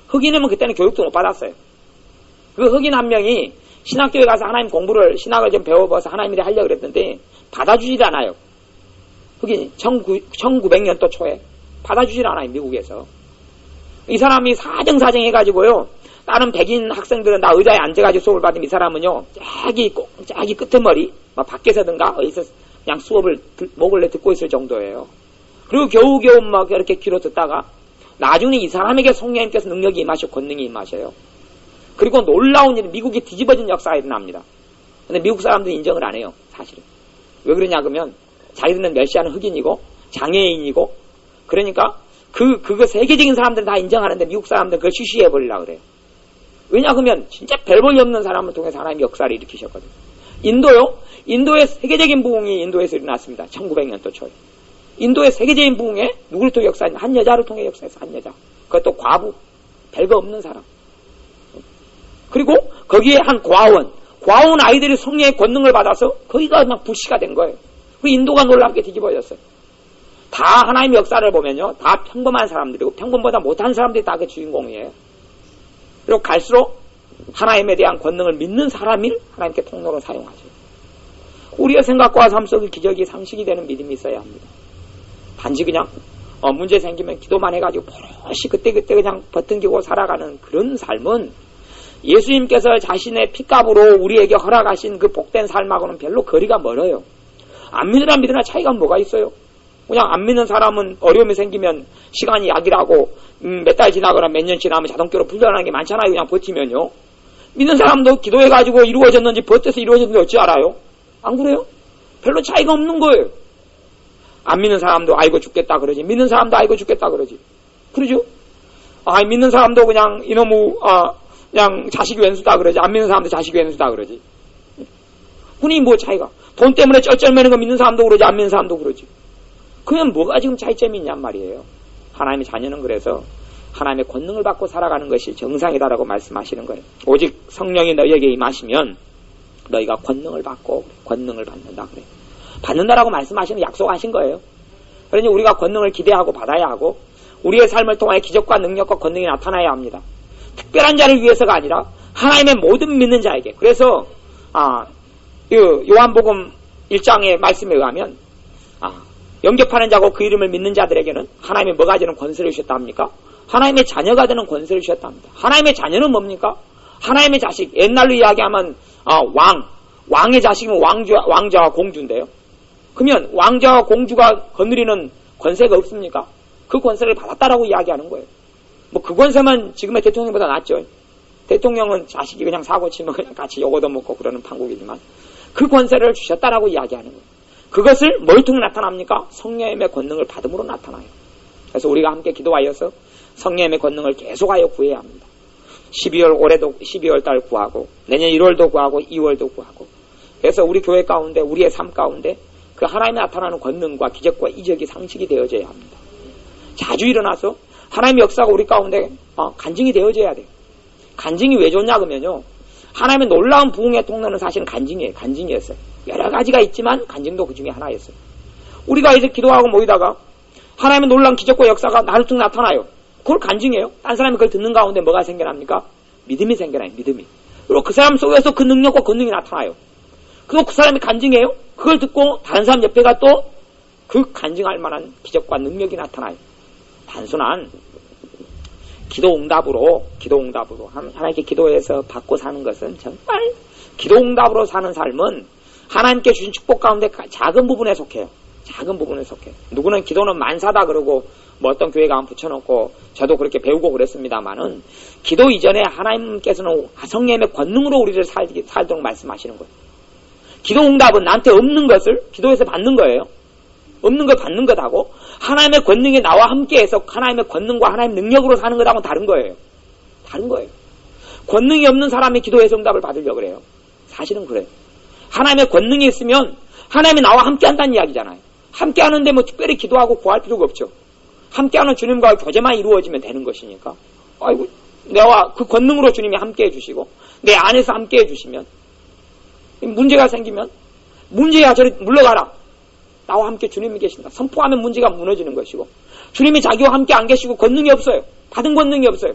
흑인이면 그때는 교육도 못 받았어요. 그 흑인 한 명이 신학교에 가서 하나님 공부를 신학을 좀 배워봐서 하나님 일에 하려고 그랬는데 받아주질 않아요. 흑인이 1900년도 초에 받아주질 않아요. 미국에서. 이 사람이 사정사정 해가지고요. 다른 백인 학생들은 나 의자에 앉아가지고 수업을 받으면 이 사람은요. 짝이 끄트머리 막 밖에서든가 어디서 그냥 수업을 목을내 듣고 있을 정도예요. 그리고 겨우겨우 막 이렇게 귀로 듣다가 나중에 이 사람에게 성령님께서 능력이 임하시고 권능이 임하셔요. 그리고 놀라운 일은 미국이 뒤집어진 역사가 일어납니다. 근데 미국 사람들은 인정을 안 해요, 사실은. 왜 그러냐 그러면 자기들은 멸시하는 흑인이고 장애인이고 그러니까 그거 세계적인 사람들은 다 인정하는데 미국 사람들은 그걸 쉬쉬해버리려고 그래요. 왜냐 그러면 진짜 별 볼일 없는 사람을 통해서 하나님이 역사를 일으키셨거든요. 인도요? 인도의 세계적인 부흥이 인도에서 일어났습니다. 1900년도 초에. 인도의 세계적인 부흥에 누구를 통해 역사했냐? 한 여자를 통해 역사했어. 한 여자. 그것도 과부. 별거 없는 사람. 그리고 거기에 한 과원 아이들이 성령의 권능을 받아서 거기가 막 불씨가 된 거예요. 그 인도가 놀랍게 뒤집어졌어요. 다 하나님의 역사를 보면요. 다 평범한 사람들이고 평범보다 못한 사람들이 다 그 주인공이에요. 그리고 갈수록 하나님에 대한 권능을 믿는 사람이 하나님께 통로로 사용하죠. 우리의 생각과 삶 속의 기적이 상식이 되는 믿음이 있어야 합니다. 단지 그냥 문제 생기면 기도만 해가지고 버릇이 그때그때 그냥 버튼기고 살아가는 그런 삶은 예수님께서 자신의 핏값으로 우리에게 허락하신 그 복된 삶하고는 별로 거리가 멀어요. 안 믿으나 믿으나 차이가 뭐가 있어요? 그냥 안 믿는 사람은 어려움이 생기면 시간이 약이라고 몇 달 지나거나 몇 년 지나면 자동적으로 풀려나는 게 많잖아요. 그냥 버티면요. 믿는 사람도 기도해가지고 이루어졌는지 버텨서 이루어졌는지 어찌 알아요? 안 그래요? 별로 차이가 없는 거예요. 안 믿는 사람도 아이고 죽겠다 그러지. 믿는 사람도 아이고 죽겠다 그러지. 그러죠? 믿는 사람도 그냥 이놈의 그냥 자식이 왼수다 그러지. 안 믿는 사람도 자식이 왼수다 그러지. 흔히 뭐 차이가. 돈 때문에 쩔쩔매는 거 믿는 사람도 그러지. 안 믿는 사람도 그러지. 그냥 뭐가 지금 차이점이 있냔 말이에요. 하나님의 자녀는 그래서 하나님의 권능을 받고 살아가는 것이 정상이다라고 말씀하시는 거예요. 오직 성령이 너희에게 임하시면 너희가 권능을 받고 권능을 받는다 그래요. 받는다라고 말씀하시는 약속하신 거예요. 그러니 우리가 권능을 기대하고 받아야 하고 우리의 삶을 통하여 기적과 능력과 권능이 나타나야 합니다. 특별한 자를 위해서가 아니라 하나님의 모든 믿는 자에게. 그래서 요한복음 1장의 말씀에 의하면 영접하는 자고 그 이름을 믿는 자들에게는 하나님의 뭐가 되는 권세를 주셨다 합니까? 하나님의 자녀가 되는 권세를 주셨다 합니다. 하나님의 자녀는 뭡니까? 하나님의 자식. 옛날로 이야기하면 왕의 자식이면 왕자와 공주인데요. 그러면 왕자와 공주가 거느리는 권세가 없습니까? 그 권세를 받았다라고 이야기하는 거예요. 뭐 그 권세만 지금의 대통령보다 낫죠. 대통령은 자식이 그냥 사고 치면 그냥 같이 요거도 먹고 그러는 판국이지만 그 권세를 주셨다라고 이야기하는 거예요. 그것을 뭘 통해 나타납니까? 성령의 권능을 받음으로 나타나요. 그래서 우리가 함께 기도하여서 성령의 권능을 계속하여 구해야 합니다. 올해도 12월 달 구하고 내년 1월도 구하고 2월도 구하고 그래서 우리 교회 가운데 우리의 삶 가운데 그 하나님이 나타나는 권능과 기적과 이적이 상식이 되어져야 합니다. 자주 일어나서 하나님의 역사가 우리 가운데 간증이 되어져야 돼요. 간증이 왜 좋냐 그러면요. 하나님의 놀라운 부흥의 통로는 사실은 간증이었어요. 여러 가지가 있지만 간증도 그 중에 하나였어요. 우리가 이제 기도하고 모이다가 하나님의 놀라운 기적과 역사가 나를 통해 나타나요. 그걸 간증해요. 딴 사람이 그걸 듣는 가운데 뭐가 생겨납니까? 믿음이 생겨나요. 믿음이. 그리고 그 사람 속에서 그 능력과 권능이 나타나요. 그리고 그 사람이 간증해요. 그걸 듣고 다른 사람 옆에가 또 그 간증할 만한 기적과 능력이 나타나요. 단순한 기도응답으로 하나님께 기도해서 받고 사는 것은 정말 기도응답으로 사는 삶은 하나님께 주신 축복 가운데 작은 부분에 속해요. 작은 부분에 속해요. 누구는 기도는 만사다 그러고 뭐 어떤 교회 가면 붙여놓고 저도 그렇게 배우고 그랬습니다만은 기도 이전에 하나님께서는 성령의 권능으로 우리를 살도록 말씀하시는 거예요. 기도응답은 나한테 없는 것을 기도해서 받는 거예요. 없는 걸 받는 것하고 하나님의 권능이 나와 함께해서 하나님의 권능과 하나님의 능력으로 사는 것하고는 다른 거예요. 다른 거예요. 권능이 없는 사람이 기도해서 응답을 받으려고 그래요. 사실은 그래요. 하나님의 권능이 있으면 하나님이 나와 함께 한다는 이야기잖아요. 함께 하는데 뭐 특별히 기도하고 구할 필요가 없죠. 함께하는 주님과의 교제만 이루어지면 되는 것이니까. 아이고, 내와 그 권능으로 주님이 함께 해주시고 내 안에서 함께 해주시면 문제가 생기면 문제야 저리 물러가라. 나와 함께 주님이 계신다. 선포하면 문제가 무너지는 것이고 주님이 자기와 함께 안 계시고 권능이 없어요. 받은 권능이 없어요.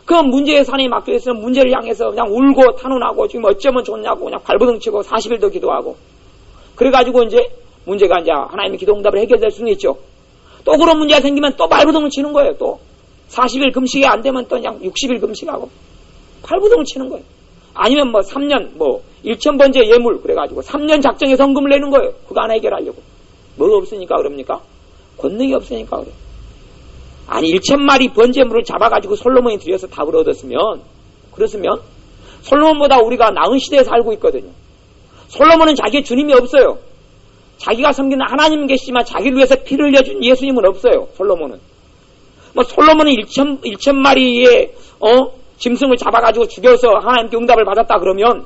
그럼 문제의 산에 막혀 있으면 문제를 향해서 그냥 울고 탄원하고 지금 어쩌면 좋냐고 그냥 발버둥치고 40일도 기도하고 그래가지고 이제 문제가 이제 하나님의 기도 응답을 해결될 수는 있죠. 또 그런 문제가 생기면 또 발버둥을 치는 거예요. 또 40일 금식이 안 되면 또 그냥 60일 금식하고 발버둥을 치는 거예요. 아니면 뭐 3년 1,000번째 예물 그래가지고 3년 작정에 성금을 내는 거예요. 그거 하나 해결하려고. 뭐가 없으니까 그럽니까? 권능이 없으니까 그래요. 아니 1,000마리 번제물을 잡아가지고 솔로몬이 들여서 답을 얻었으면 그랬으면 솔로몬보다 우리가 나은 시대에 살고 있거든요. 솔로몬은 자기의 주님이 없어요. 자기가 섬기는 하나님은 계시지만 자기를 위해서 피를 흘려준 예수님은 없어요. 솔로몬은. 솔로몬은 1,000마리의 짐승을 잡아가지고 죽여서 하나님께 응답을 받았다 그러면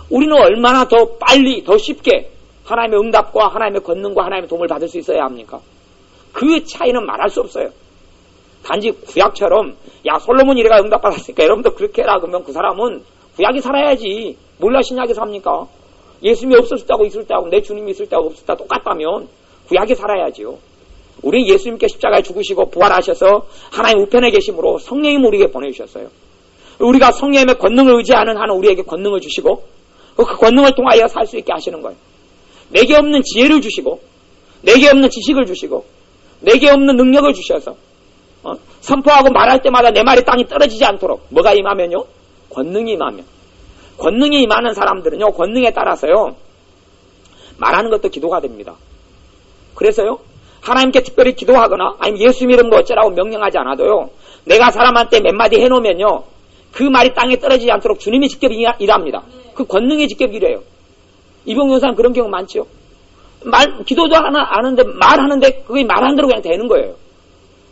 우리는 얼마나 더 빨리 더 쉽게 하나님의 응답과 하나님의 권능과 하나님의 도움을 받을 수 있어야 합니까? 그 차이는 말할 수 없어요. 단지 구약처럼 솔로몬이 이래가 응답받았으니까 여러분도 그렇게 해라 그러면 그 사람은 구약이 살아야지 몰라 신약이 삽니까? 예수님이 없었을 때하고 있을 때하고 내 주님이 있을 때하고 없을 때 똑같다면 구약이 살아야지요. 우리는 예수님께 십자가에 죽으시고 부활하셔서 하나님 우편에 계심으로 성령님을 우리에게 보내주셨어요. 우리가 성령님의 권능을 의지하는 한은 우리에게 권능을 주시고 그 권능을 통하여 살 수 있게 하시는 거예요. 내게 없는 지혜를 주시고 내게 없는 지식을 주시고 내게 없는 능력을 주셔서 선포하고 말할 때마다 내 말이 땅에 떨어지지 않도록 뭐가 임하면요? 권능이 임하면. 권능이 임하는 사람들은요, 권능에 따라서요, 말하는 것도 기도가 됩니다. 그래서요, 하나님께 특별히 기도하거나, 아니면 예수 이름으로 어쩌라고 명령하지 않아도요, 내가 사람한테 몇 마디 해놓으면요, 그 말이 땅에 떨어지지 않도록 주님이 직접 일합니다. 그 권능이 직접 일해요. 이병용사는 그런 경우 많죠. 기도도 하는데, 말하는데, 그게 말한 대로 그냥 되는 거예요.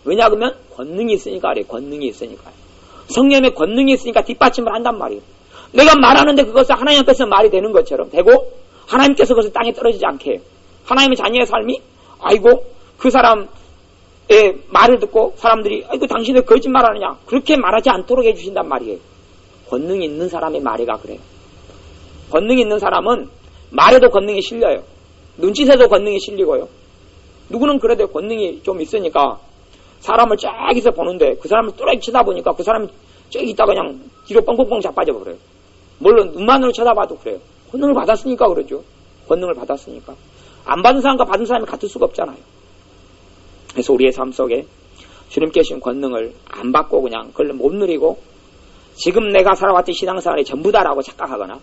왜냐, 그러면 권능이 있으니까 그래요. 권능이 있으니까요. 성령의 권능이 있으니까 뒷받침을 한단 말이에요. 내가 말하는데 그것을 하나님 앞에서 말이 되는 것처럼 되고 하나님께서 그것을 땅에 떨어지지 않게 해요. 하나님의 자녀의 삶이 아이고 그 사람의 말을 듣고 사람들이 아이고 당신은 거짓말하느냐 그렇게 말하지 않도록 해주신단 말이에요. 권능이 있는 사람의 말이가 그래요. 권능이 있는 사람은 말에도 권능이 실려요. 눈짓에도 권능이 실리고요. 누구는 그래도 권능이 좀 있으니까 사람을 쫙에서 보는데 그 사람을 뚜렷이 쳐다보니까 그 사람이 쫙 있다가 그냥 뒤로 뻥뻥뻥 자빠져 버려요. 물론 눈만으로 쳐다봐도 그래요. 권능을 받았으니까 그러죠. 권능을 받았으니까. 안 받은 사람과 받은 사람이 같을 수가 없잖아요. 그래서 우리의 삶 속에 주님께 주신 권능을 안 받고 그냥 그걸 못 누리고 지금 내가 살아왔던 신앙생활이 전부다라고 착각하거나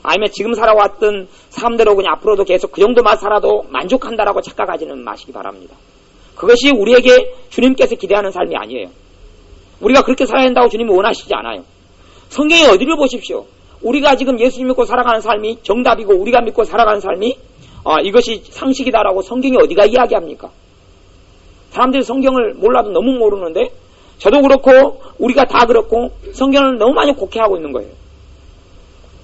아니면 지금 살아왔던 삶대로 그냥 앞으로도 계속 그 정도만 살아도 만족한다라고 착각하지는 마시기 바랍니다. 그것이 우리에게 주님께서 기대하는 삶이 아니에요. 우리가 그렇게 살아야 한다고 주님이 원하시지 않아요. 성경의 어디를 보십시오. 우리가 지금 예수님 믿고 살아가는 삶이 정답이고 우리가 믿고 살아가는 삶이 이것이 상식이다라고 성경이 어디가 이야기합니까? 사람들이 성경을 몰라도 너무 모르는데 저도 그렇고 우리가 다 그렇고 성경을 너무 많이 곡해하고 있는 거예요.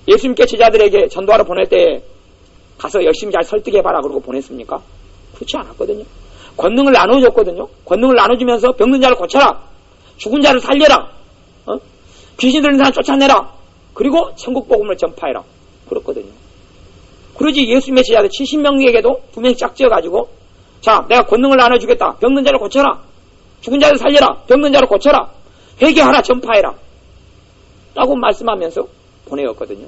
예수님께 제자들에게 전도하러 보낼 때 가서 열심히 잘 설득해봐라 그러고 보냈습니까? 그렇지 않았거든요. 권능을 나눠줬거든요. 권능을 나눠주면서 병든 자를 고쳐라. 죽은 자를 살려라. 귀신 들린 사람 쫓아내라. 그리고 천국 복음을 전파해라. 그렇거든요. 그러지 예수님의 제자들 70명에게도 분명히 짝지어가지고 자 내가 권능을 나눠주겠다. 병든 자를 고쳐라. 죽은 자를 살려라. 병든 자를 고쳐라. 회개하라. 전파해라. 라고 말씀하면서 보내었거든요.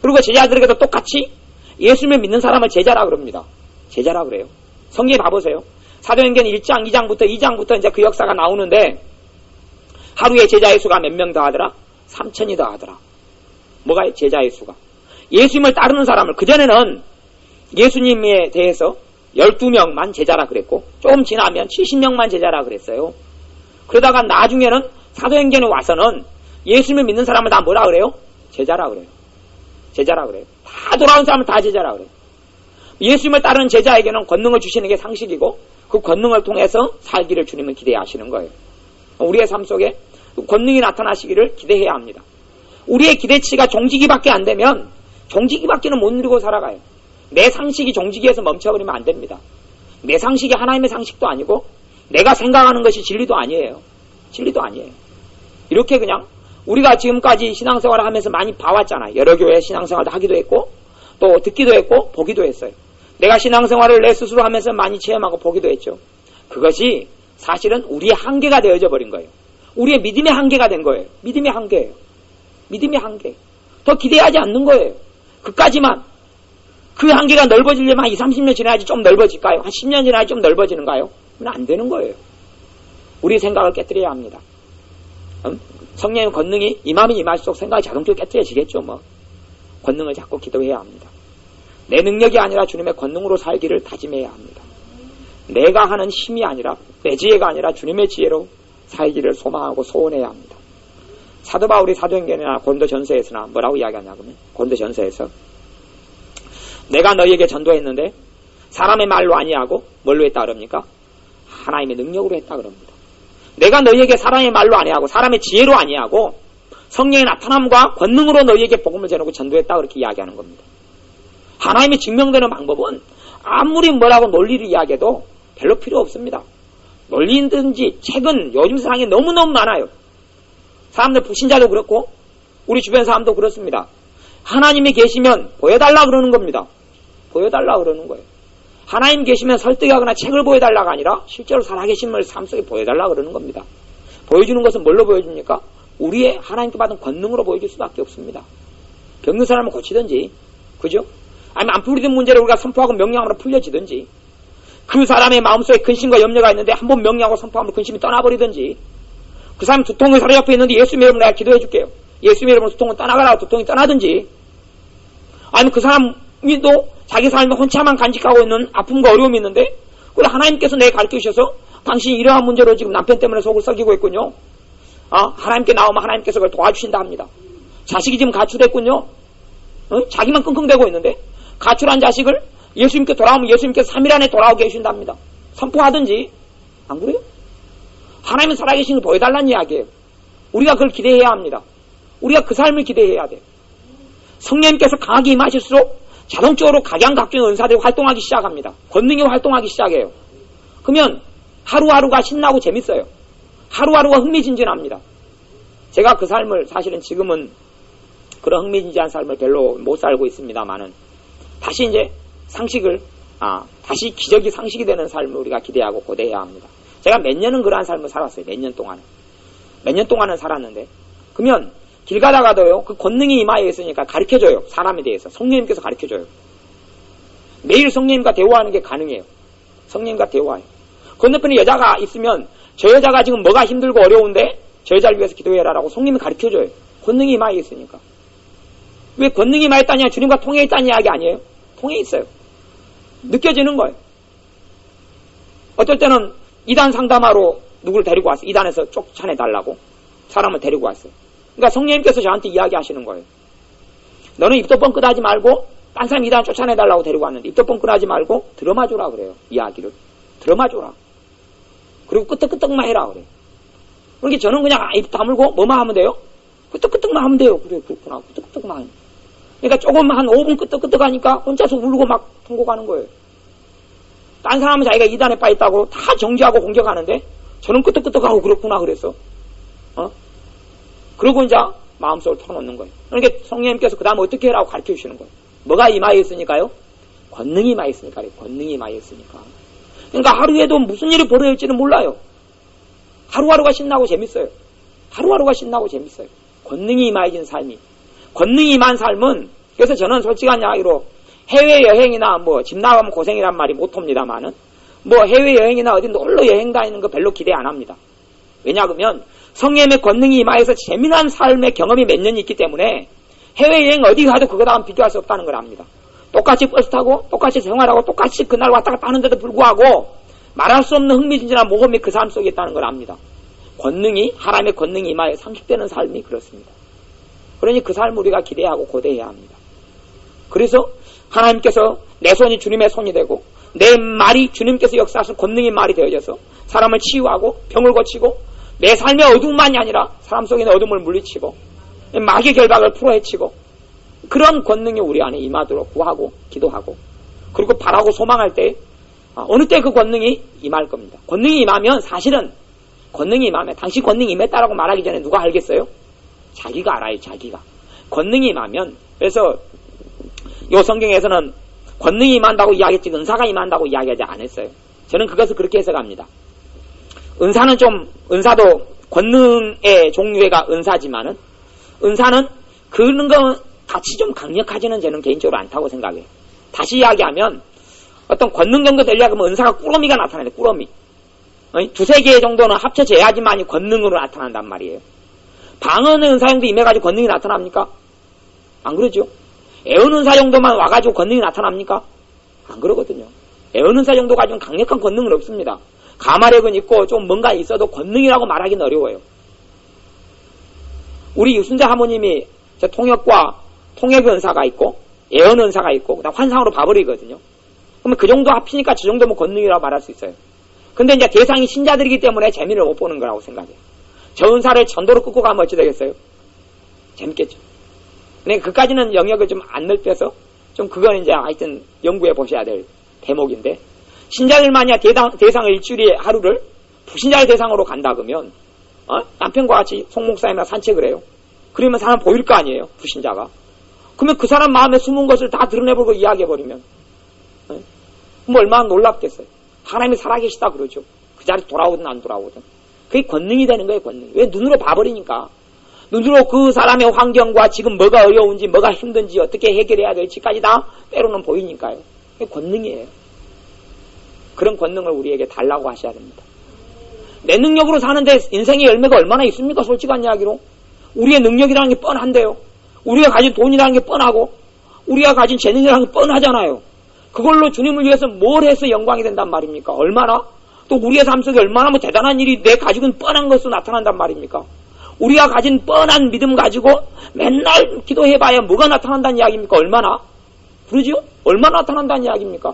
그리고 제자들에게도 똑같이 예수님을 믿는 사람을 제자라 그럽니다. 제자라 그래요. 성경에 봐보세요. 사도행전 1장, 2장부터 이제 그 역사가 나오는데 하루에 제자의 수가 몇 명 더 하더라? 3,000이 더 하더라. 뭐가 제자의 수가? 예수님을 따르는 사람을 그전에는 예수님에 대해서 12명만 제자라 그랬고 조금 지나면 70명만 제자라 그랬어요. 그러다가 나중에는 사도행전에 와서는 예수님을 믿는 사람을 다 뭐라 그래요? 제자라 그래요. 제자라 그래요. 다 돌아온 사람을 다 제자라 그래요. 예수님을 따르는 제자에게는 권능을 주시는 게 상식이고 그 권능을 통해서 살기를 주님은 기대하시는 거예요. 우리의 삶 속에 권능이 나타나시기를 기대해야 합니다. 우리의 기대치가 종지기밖에 안 되면 종지기밖에는 못 누리고 살아가요. 내 상식이 종지기에서 멈춰버리면 안 됩니다. 내 상식이 하나님의 상식도 아니고 내가 생각하는 것이 진리도 아니에요. 진리도 아니에요. 이렇게 그냥 우리가 지금까지 신앙생활을 하면서 많이 봐왔잖아요. 여러 교회 신앙생활도 하기도 했고 또 듣기도 했고 보기도 했어요. 내가 신앙생활을 내 스스로 하면서 많이 체험하고 보기도 했죠. 그것이 사실은 우리의 한계가 되어져 버린 거예요. 우리의 믿음의 한계가 된 거예요. 믿음의 한계예요. 믿음의 한계. 더 기대하지 않는 거예요. 그까지만. 그 한계가 넓어지려면 한 20, 30년 지나야지 좀 넓어질까요? 한 10년 지나야지 좀 넓어지는가요? 그건 안 되는 거예요. 우리 생각을 깨뜨려야 합니다. 성령의 권능이 임하면 임할수록 생각이 자동적으로 깨뜨려지겠죠. 뭐. 권능을 잡고 기도해야 합니다. 내 능력이 아니라 주님의 권능으로 살기를 다짐해야 합니다. 내가 하는 힘이 아니라 내 지혜가 아니라 주님의 지혜로 살기를 소망하고 소원해야 합니다. 사도 바울이 사도행전이나 고린도전서에서나 뭐라고 이야기하냐 그러면 고린도전서에서 내가 너희에게 전도했는데 사람의 말로 아니하고 뭘로 했다 그럽니까? 하나님의 능력으로 했다 그럽니다. 내가 너희에게 사람의 말로 아니하고 사람의 지혜로 아니하고 성령의 나타남과 권능으로 너희에게 복음을 전하고 전도했다 그렇게 이야기하는 겁니다. 하나님의 증명되는 방법은 아무리 뭐라고 논리를 이야기해도 별로 필요 없습니다. 논리든지 책은 요즘 세상에 너무너무 많아요. 사람들 불신자도 그렇고 우리 주변 사람도 그렇습니다. 하나님이 계시면 보여달라 그러는 겁니다. 보여달라 그러는 거예요. 하나님 계시면 설득하거나 책을 보여달라가 아니라 실제로 살아계신 분을 삶 속에 보여달라 그러는 겁니다. 보여주는 것은 뭘로 보여줍니까? 우리의 하나님께 받은 권능으로 보여줄 수밖에 없습니다. 병든 사람을 고치든지, 그죠? 아니면 안 풀리던 문제를 우리가 선포하고 명령함으로 풀려지든지, 그 사람의 마음속에 근심과 염려가 있는데 한번 명령하고 선포함으로 근심이 떠나버리든지, 그 사람이 두통을 사로잡혀 있는데 예수님 이름으로 내가 기도해 줄게요. 예수님 이름으로 두통은 떠나가라고 두통이 떠나든지, 아니면 그 사람이 또 자기 삶에 혼자만 간직하고 있는 아픔과 어려움이 있는데, 그걸 하나님께서 내게 가르쳐 주셔서 당신이 이러한 문제로 지금 남편 때문에 속을 썩이고 있군요. 하나님께 나오면 하나님께서 그걸 도와주신다 합니다. 자식이 지금 가출했군요. 자기만 끙끙대고 있는데 가출한 자식을 예수님께 돌아오면 예수님께서 3일 안에 돌아오게 해주신답니다. 선포하든지. 안 그래요? 하나님은 살아계신 걸 보여달라는 이야기예요. 우리가 그걸 기대해야 합니다. 우리가 그 삶을 기대해야 돼요. 성령님께서 강하게 임하실수록 자동적으로 각양각종의 은사들이 활동하기 시작합니다. 권능이 활동하기 시작해요. 그러면 하루하루가 신나고 재밌어요. 하루하루가 흥미진진합니다. 제가 그 삶을 사실은 지금은 그런 흥미진진한 삶을 별로 못 살고 있습니다만은 다시 이제 상식을 다시 기적이 상식이 되는 삶을 우리가 기대하고 고대해야 합니다. 제가 몇 년은 그러한 삶을 살았어요. 몇 년 동안은 살았는데 그러면 길 가다가도요 그 권능이 임하여 있으니까 가르쳐줘요. 사람에 대해서 성령님께서 가르쳐줘요. 매일 성령님과 대화하는 게 가능해요. 성령님과 대화해요. 건너편에 여자가 있으면 저 여자가 지금 뭐가 힘들고 어려운데 저 여자를 위해서 기도해라라고 성령님이 가르쳐줘요. 권능이 임하여 있으니까. 왜 권능이 임하여 있다냐? 주님과 통해 있다는 이야기 아니에요? 통해 있어요. 느껴지는 거예요. 어떨 때는 이단 상담하러 누구를 데리고 왔어요. 이단에서 쫓아내달라고 사람을 데리고 왔어요. 그러니까 성령님께서 저한테 이야기하시는 거예요. 너는 입도 뻥끗하지 말고 딴 사람 이단 쫓아내달라고 데리고 왔는데 입도 뻥끗하지 말고 들어마줘라 그래요. 이야기를. 들어마줘라. 그리고 끄떡끄떡만 해라 그래요. 그러니까 저는 그냥 입 다물고 뭐만 하면 돼요? 끄떡끄떡만 하면 돼요. 그래 그렇구나. 끄떡끄떡만 하면. 그러니까 조금 한 5분 끄떡끄떡 하니까 혼자서 울고 막 통곡하는 거예요. 딴 사람은 자기가 이단에 빠있다고 다 정지하고 공격하는데 저는 끄떡끄떡하고 그렇구나 그랬어. 그러고 이제 마음속을 털어놓는 거예요. 그러니까 성령님께서 그 다음에 어떻게 해라고 가르쳐 주시는 거예요. 뭐가 임하여 있으니까요? 권능이 임하여 있으니까. 권능이 임하여 있으니까. 그러니까 하루에도 무슨 일이 벌어질지는 몰라요. 하루하루가 신나고 재밌어요. 하루하루가 신나고 재밌어요. 권능이 임하여진 삶이. 권능이 임한 삶은 그래서 저는 솔직한 이야기로 해외여행이나 집 나가면 고생이란 말이 못합니다만은 해외여행이나 어디 놀러 여행 다니는 거 별로 기대 안 합니다. 왜냐하면 성령의 권능이 임하여서 재미난 삶의 경험이 몇 년이 있기 때문에 해외여행 어디 가도 그거랑은 비교할 수 없다는 걸 압니다. 똑같이 버스 타고 똑같이 생활하고 똑같이 그날 왔다 갔다 하는데도 불구하고 말할 수 없는 흥미진진한 모험이 그 삶 속에 있다는 걸 압니다. 권능이 하나님의 권능이 임하여 상식되는 삶이 그렇습니다. 그러니 그 삶을 우리가 기대하고 고대해야 합니다. 그래서 하나님께서 내 손이 주님의 손이 되고 내 말이 주님께서 역사하신 권능의 말이 되어져서 사람을 치유하고 병을 고치고 내 삶의 어둠만이 아니라 사람 속에 있는 어둠을 물리치고 마귀의 결박을 풀어헤치고 그런 권능이 우리 안에 임하도록 구하고 기도하고 그리고 바라고 소망할 때 어느 때 그 권능이 임할 겁니다. 권능이 임하면 사실은 권능이 임하면 당신 권능이 임했다라고 말하기 전에 누가 알겠어요? 자기가 알아요. 자기가. 권능이 임하면 그래서 이 성경에서는 권능이 임한다고 이야기했지 은사가 임한다고 이야기하지 않았어요. 저는 그것을 그렇게 해석합니다. 은사도 권능의 종류가 은사지만은 은사는 그런 거 같이 좀 강력하지는 저는 개인적으로 않다고 생각해요. 다시 이야기하면 어떤 권능 정도 되려고 하면 은사가 꾸러미가 나타나요. 꾸러미. 두세 개 정도는 합쳐져야지만이 권능으로 나타난단 말이에요. 방언의 은사 정도 임해가지고 권능이 나타납니까? 안 그러죠. 애언 은사 정도만 와가지고 권능이 나타납니까? 안 그러거든요. 애언 은사 정도 가지고는 강력한 권능은 없습니다. 가마력은 있고 좀 뭔가 있어도 권능이라고 말하기는 어려워요. 우리 유순자 하모님이 저 통역 은사가 있고 예언 은사가 있고 그다음 환상으로 봐버리거든요. 그러면 그 정도 합치니까 저 정도면 권능이라고 말할 수 있어요. 근데 이제 대상이 신자들이기 때문에 재미를 못 보는 거라고 생각해요. 저 은사를 전도로 끌고 가면 어찌 되겠어요? 재밌겠죠. 근데 그까지는 영역을 좀 안 넓혀서 좀 그건 이제 하여튼 연구해 보셔야 될 대목인데, 신자들만이 대상을 일주일에 하루를 불신자를 대상으로 간다 그러면 남편과 같이 송 목사님이랑 산책을 해요. 그러면 사람 보일 거 아니에요, 불신자가. 그러면 그 사람 마음에 숨은 것을 다 드러내버리고 이야기해버리면 뭐 얼마나 놀랍겠어요. 하나님이 살아계시다 그러죠. 그 자리 돌아오든 안 돌아오든. 그게 권능이 되는 거예요, 권능. 왜? 눈으로 봐버리니까. 눈으로 그 사람의 환경과 지금 뭐가 어려운지 뭐가 힘든지 어떻게 해결해야 될지까지 다 때로는 보이니까요. 그게 권능이에요. 그런 권능을 우리에게 달라고 하셔야 됩니다. 내 능력으로 사는데 인생의 열매가 얼마나 있습니까? 솔직한 이야기로. 우리의 능력이라는 게 뻔한데요. 우리가 가진 돈이라는 게 뻔하고 우리가 가진 재능이라는 게 뻔하잖아요. 그걸로 주님을 위해서 뭘 해서 영광이 된단 말입니까? 얼마나? 또 우리의 삶 속에 얼마나 뭐 대단한 일이 내 가지고 있는 뻔한 것으로 나타난단 말입니까? 우리가 가진 뻔한 믿음 가지고 맨날 기도해봐야 뭐가 나타난다는 이야기입니까? 얼마나? 그러죠? 얼마나 나타난다는 이야기입니까?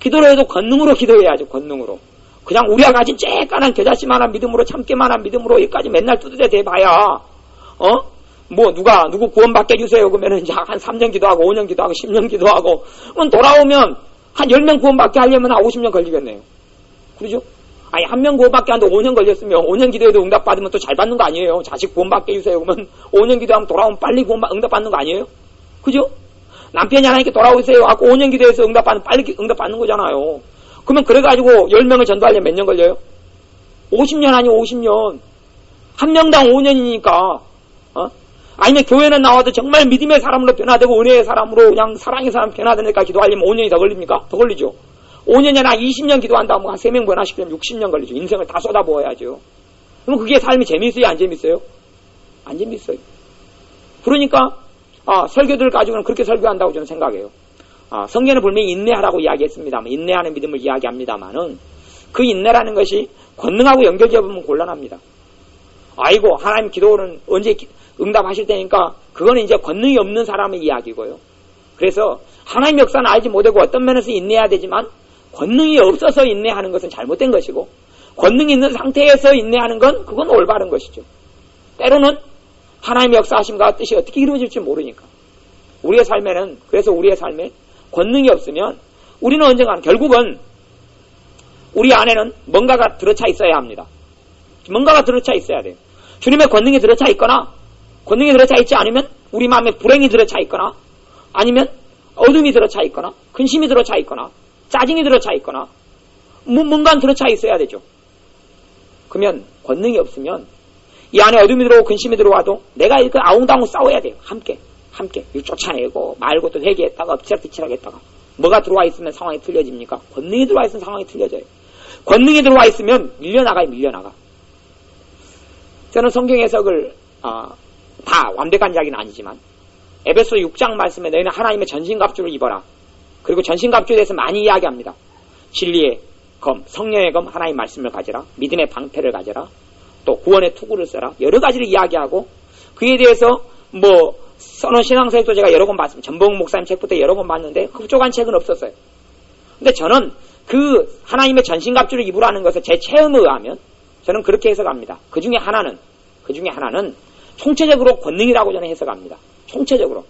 기도를 해도 권능으로 기도해야죠. 권능으로. 그냥 우리가 가진 쬐깐한 겨자씨만한 믿음으로 참깨만한 믿음으로 여기까지 맨날 두드려 대봐야 뭐 누구 구원받게 해주세요 그러면 이제 한 3년 기도하고 5년 기도하고 10년 기도하고 돌아오면 한 10명 구원받게 하려면 한 50년 걸리겠네요. 그러죠? 아니 한 명 구원받게 하는데 5년 걸렸으면 5년 기도해도 응답받으면 또 잘 받는 거 아니에요. 자식 구원받게 해주세요 그러면 5년 기도하면 돌아오면 빨리 응답받는 거 아니에요? 그죠? 남편이 하나님께 돌아오세요 하고 5년 기도해서 빨리 응답받는 거잖아요. 그러면 그래가지고 10명을 전도하려면 몇 년 걸려요? 50년 아니요 50년. 한 명당 5년이니까 아니면 교회는 나와도 정말 믿음의 사람으로 변화되고 은혜의 사람으로 그냥 사랑의 사람 변화되니까 기도하려면 5년이 더 걸립니까? 더 걸리죠. 5년이 아니라 20년 기도한다면 한 3명 변화시키려면 60년 걸리죠. 인생을 다 쏟아부어야죠. 그럼 그게 삶이 재미있어요? 안 재밌어요? 안 재밌어요. 그러니까 설교들 가지고는 그렇게 설교한다고 저는 생각해요. 성경에 분명히 인내하라고 이야기했습니다만, 인내하는 믿음을 이야기합니다만은 그 인내라는 것이 권능하고 연결되어보면 곤란합니다. 아이고 하나님 기도는 언제 응답하실 때니까 그거는 이제 권능이 없는 사람의 이야기고요. 그래서 하나님 역사는 알지 못하고 어떤 면에서 인내해야 되지만 권능이 없어서 인내하는 것은 잘못된 것이고 권능이 있는 상태에서 인내하는 건 그건 올바른 것이죠. 때로는 하나님의 역사하심과 뜻이 어떻게 이루어질지 모르니까 우리의 삶에는, 그래서 우리의 삶에 권능이 없으면 우리는 언젠가는 결국은 우리 안에는 뭔가가 들어차 있어야 합니다. 뭔가가 들어차 있어야 돼요. 주님의 권능이 들어차 있거나 권능이 들어차 있지 않으면 우리 마음에 불행이 들어차 있거나 아니면 어둠이 들어차 있거나 근심이 들어차 있거나 짜증이 들어차 있거나 뭔가 들어차 있어야 되죠. 그러면 권능이 없으면 이 안에 어둠이 들어오고 근심이 들어와도 내가 이렇게 아웅다웅 싸워야 돼요. 함께 쫓아내고 말고 또 회개했다가 엎치락뒤치락 했다가 뭐가 들어와 있으면 상황이 틀려집니까? 권능이 들어와 있으면 상황이 틀려져요. 권능이 들어와 있으면 밀려나가. 저는 성경 해석을 다 완벽한 이야기는 아니지만 에베소 6장 말씀에 너희는 하나님의 전신갑주를 입어라. 그리고 전신갑주에 대해서 많이 이야기합니다. 진리의 검, 성령의 검, 하나님의 말씀을 가져라. 믿음의 방패를 가져라. 또 구원의 투구를 써라. 여러 가지를 이야기하고 그에 대해서 선언 신앙서에도 제가 여러 번 봤습니다. 전봉 목사님 책부터 여러 번 봤는데 흡족한 책은 없었어요. 근데 저는 그 하나님의 전신갑주를 입으라는 것을 제 체험에 의하면 저는 그렇게 해석합니다. 그 중에 하나는 총체적으로 권능이라고 저는 해석합니다. 총체적으로.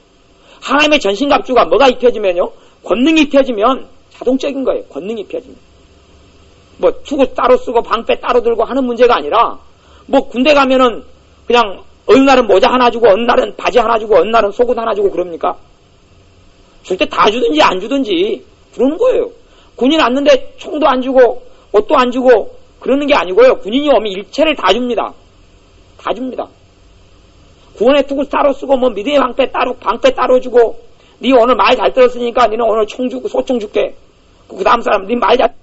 하나님의 전신갑주가 뭐가 입혀지면요? 권능이 입혀지면 자동적인 거예요. 권능이 입혀지면. 투구 따로 쓰고 방패 따로 들고 하는 문제가 아니라 군대 가면은 그냥 어느 날은 모자 하나 주고 어느 날은 바지 하나 주고 어느 날은 속옷 하나 주고 그럽니까? 줄 때 다 주든지 안 주든지 그러는 거예요. 군인 왔는데 총도 안 주고 옷도 안 주고 그러는 게 아니고요. 군인이 오면 일체를 다 줍니다. 다 줍니다. 구원의 투구 따로 쓰고 믿음의 방패 따로 주고 네 오늘 말 잘 들었으니까 너는 오늘 총 주고 소총 줄게. 그 다음 사람 네 말 잘